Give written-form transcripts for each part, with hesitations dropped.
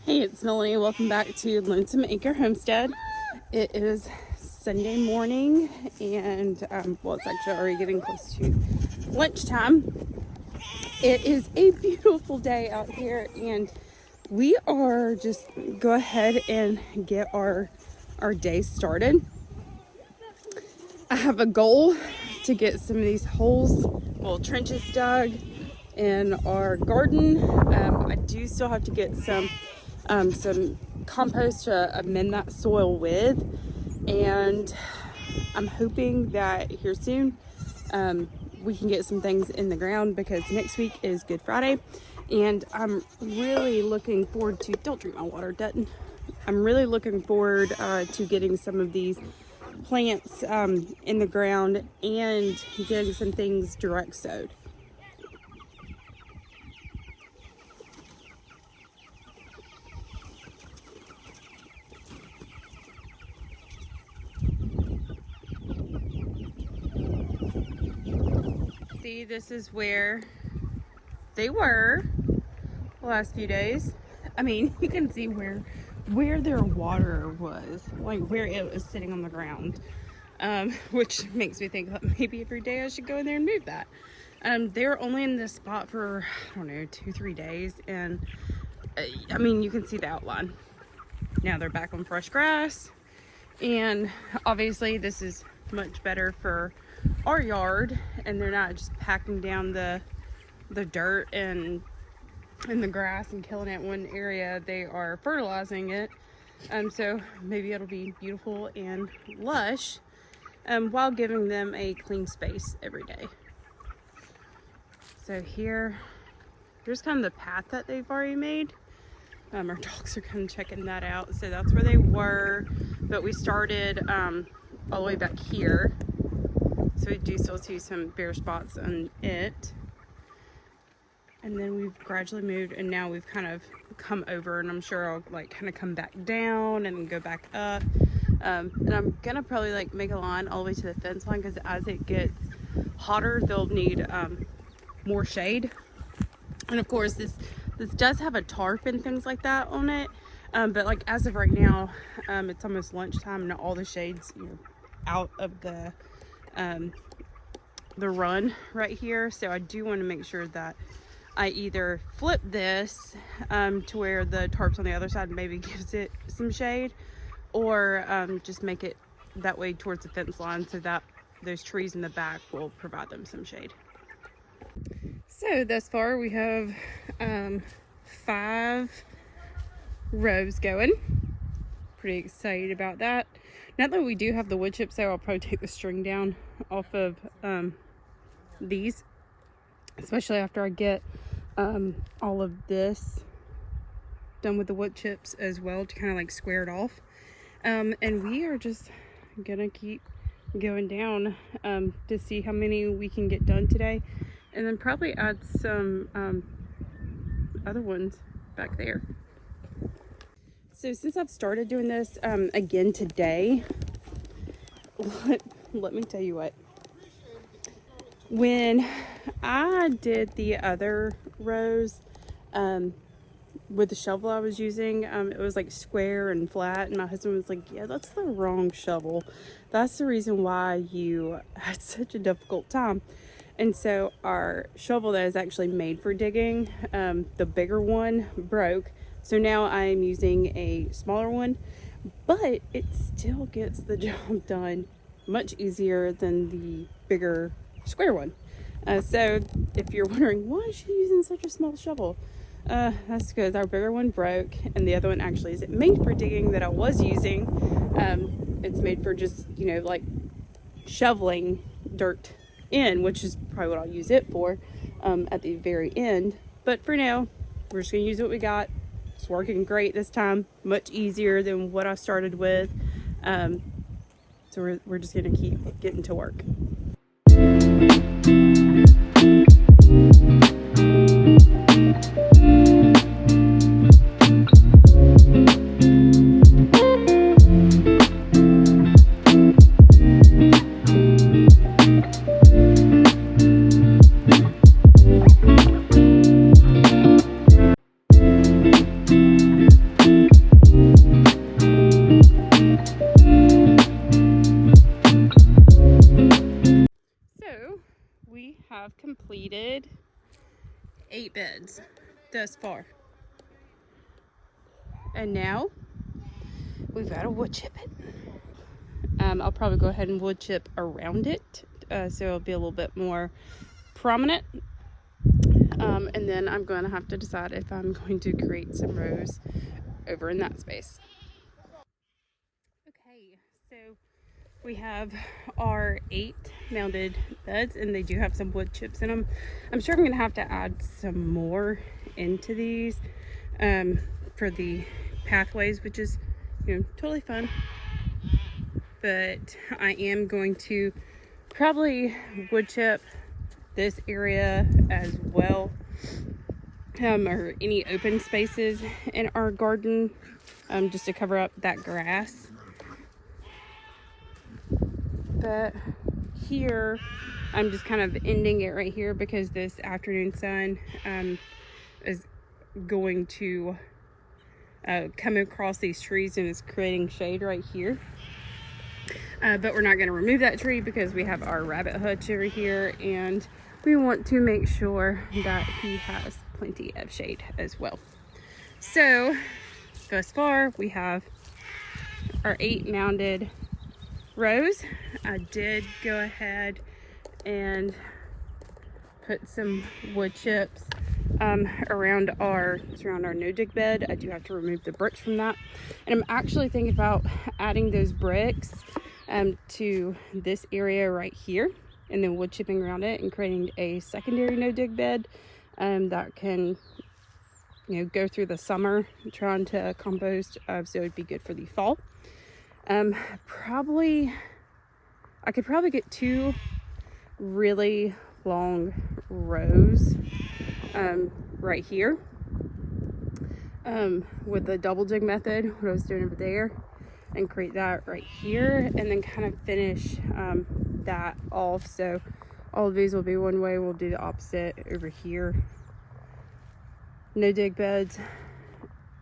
Hey, it's Melanie. Welcome back to Lonesome Acre Homestead. It is Sunday morning, and well, it's actually already getting close to lunchtime. It is a beautiful day out here, and we are just go ahead and get our day started. I have a goal to get some of these holes, trenches dug in our garden. I do still have to get some compost to amend that soil with, and I'm hoping that here soon we can get some things in the ground, because next week is Good Friday, and I'm really looking forward to, don't drink my water, Dutton. I'm really looking forward to getting some of these plants in the ground and getting some things direct sowed. See, this is where they were the last few days. I mean, you can see where their water was, like where it was sitting on the ground, which makes me think that maybe every day I should go in there and move that. They're only in this spot for, I don't know, 2-3 days, and I mean, you can see the outline. Now they're back on fresh grass, and obviously this is much better for our yard, and they're not just packing down the dirt and the grass and killing it one area. They are fertilizing it, so maybe it'll be beautiful and lush, while giving them a clean space every day. So here's kind of the path that they've already made. Our dogs are kind of checking that out. So that's where they were, but we started all the way back here. So we do still see some bare spots on it. And then we've gradually moved, and now we've kind of come over, and I'm sure I'll like kind of come back down and then go back up. And I'm gonna probably like make a line all the way to the fence line, because as it gets hotter, they'll need more shade. And of course, this does have a tarp and things like that on it. But like as of right now, it's almost lunchtime, and all the shades, out of the run right here. So I do want to make sure that I either flip this to where the tarp's on the other side and maybe gives it some shade, or just make it that way towards the fence line, so that those trees in the back will provide them some shade. So thus far we have 5 rows going. Pretty excited about that. Now that we do have the wood chips there, I'll probably take the string down off of these, especially after I get all of this done with the wood chips as well, to kind of like square it off. And we are just gonna keep going down to see how many we can get done today, and then probably add some other ones back there. So since I've started doing this again today, let me tell you what. When I did the other rows with the shovel I was using, it was like square and flat, and my husband was like, yeah, that's the wrong shovel. That's the reason why you had such a difficult time. And so our shovel that is actually made for digging, the bigger one broke. So now I'm using a smaller one, but it still gets the job done much easier than the bigger square one. So if you're wondering, why is she using such a small shovel? That's because our bigger one broke, and the other one actually isn't made for digging that I was using. It's made for just, like shoveling dirt in, which is probably what I'll use it for at the very end. But for now, we're just gonna use what we got. It's working great this time, much easier than what I started with. So we're just gonna keep getting to work. completed 8 beds thus far. And now we've got to wood chip it. I'll probably go ahead and wood chip around it, so it'll be a little bit more prominent. And then I'm going to have to decide if I'm going to create some rows over in that space. Okay, so we have our 8 mounded beds, and they do have some wood chips in them. I'm sure I'm going to have to add some more into these for the pathways, which is, you know, totally fun. But I am going to probably wood chip this area as well, or any open spaces in our garden, just to cover up that grass. But here I'm just kind of ending it right here because this afternoon sun is going to come across these trees and is creating shade right here. But we're not going to remove that tree because we have our rabbit hutch over here, and we want to make sure that he has plenty of shade as well. So thus far we have our 8 mounded rows. I did go ahead and put some wood chips around our no dig bed. I do have to remove the bricks from that, and I'm actually thinking about adding those bricks to this area right here, and then wood chipping around it and creating a secondary no dig bed that can, you know, go through the summer trying to compost, so it'd be good for the fall. I could probably get 2 really long rows right here with the double dig method, what I was doing over there, and create that right here, and then kind of finish that off. So all of these will be one way. We'll do the opposite over here. No dig beds,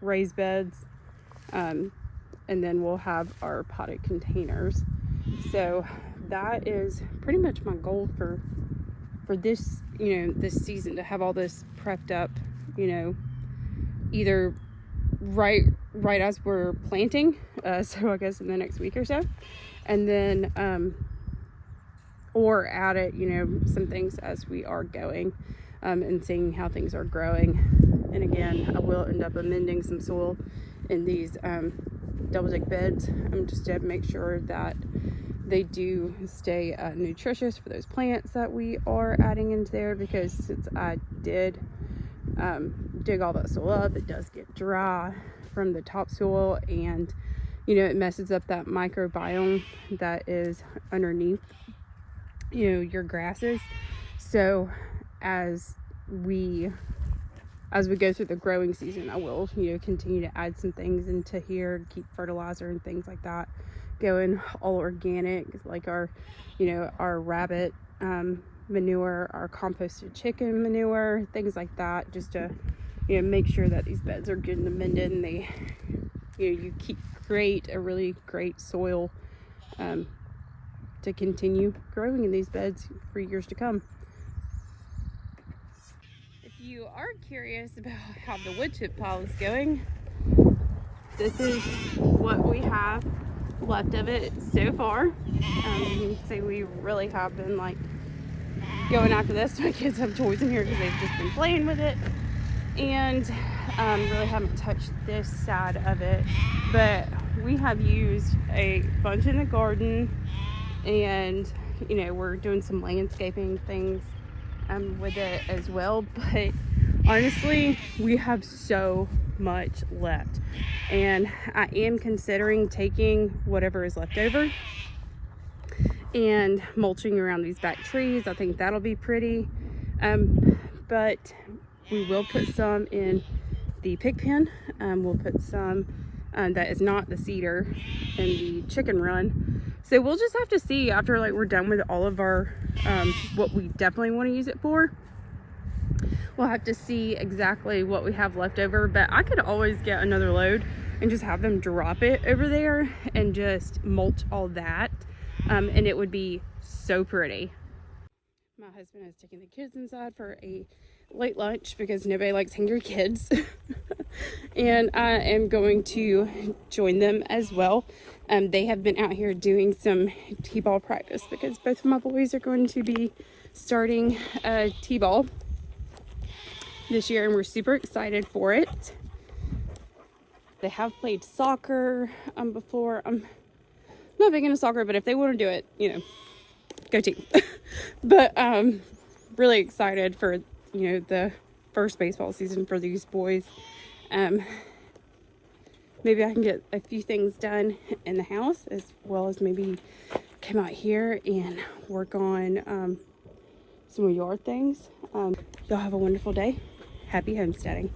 raised beds, and then we'll have our potted containers. So that is pretty much my goal for this, you know, this season, to have all this prepped up, you know, either right as we're planting, so I guess in the next week or so, and then or add it, you know, some things as we are going, and seeing how things are growing. And again, I will end up amending some soil in these double dig beds, just to make sure that they do stay nutritious for those plants that we are adding into there, because since I did dig all that soil up, it does get dry from the topsoil, and, you know, it messes up that microbiome that is underneath, you know, your grasses. So as we go through the growing season, I will, you know, continue to add some things into here, keep fertilizer and things like that going, all organic, like our, you know, our rabbit manure, our composted chicken manure, things like that, just to, you know, make sure that these beds are good and amended, and they, you know, you create a really great soil to continue growing in these beds for years to come. If you are curious about how the wood chip pile is going, this is what we have left of it so far. You can see we really have been like going after this. My kids have toys in here because they've just been playing with it, and really haven't touched this side of it. But we have used a bunch in the garden, and, you know, we're doing some landscaping things with it as well. But honestly, we have so much left, and I am considering taking whatever is left over and mulching around these back trees. I think that'll be pretty, but we will put some in the pig pen. We'll put some that is not the cedar in the chicken run. So we'll just have to see after, like, we're done with all of our what we definitely want to use it for. We'll have to see exactly what we have left over, but I could always get another load and just have them drop it over there and just mulch all that, and it would be so pretty. My husband is taking the kids inside for a late lunch because nobody likes hungry kids. And I am going to join them as well. They have been out here doing some t-ball practice because both of my boys are going to be starting t-ball this year, and we're super excited for it. They have played soccer before. I'm not big into soccer, but if they want to do it, you know, go team. But really excited for, you know, the first baseball season for these boys. Maybe I can get a few things done in the house, as well as maybe come out here and work on some yard things. Y'all have a wonderful day. Happy homesteading.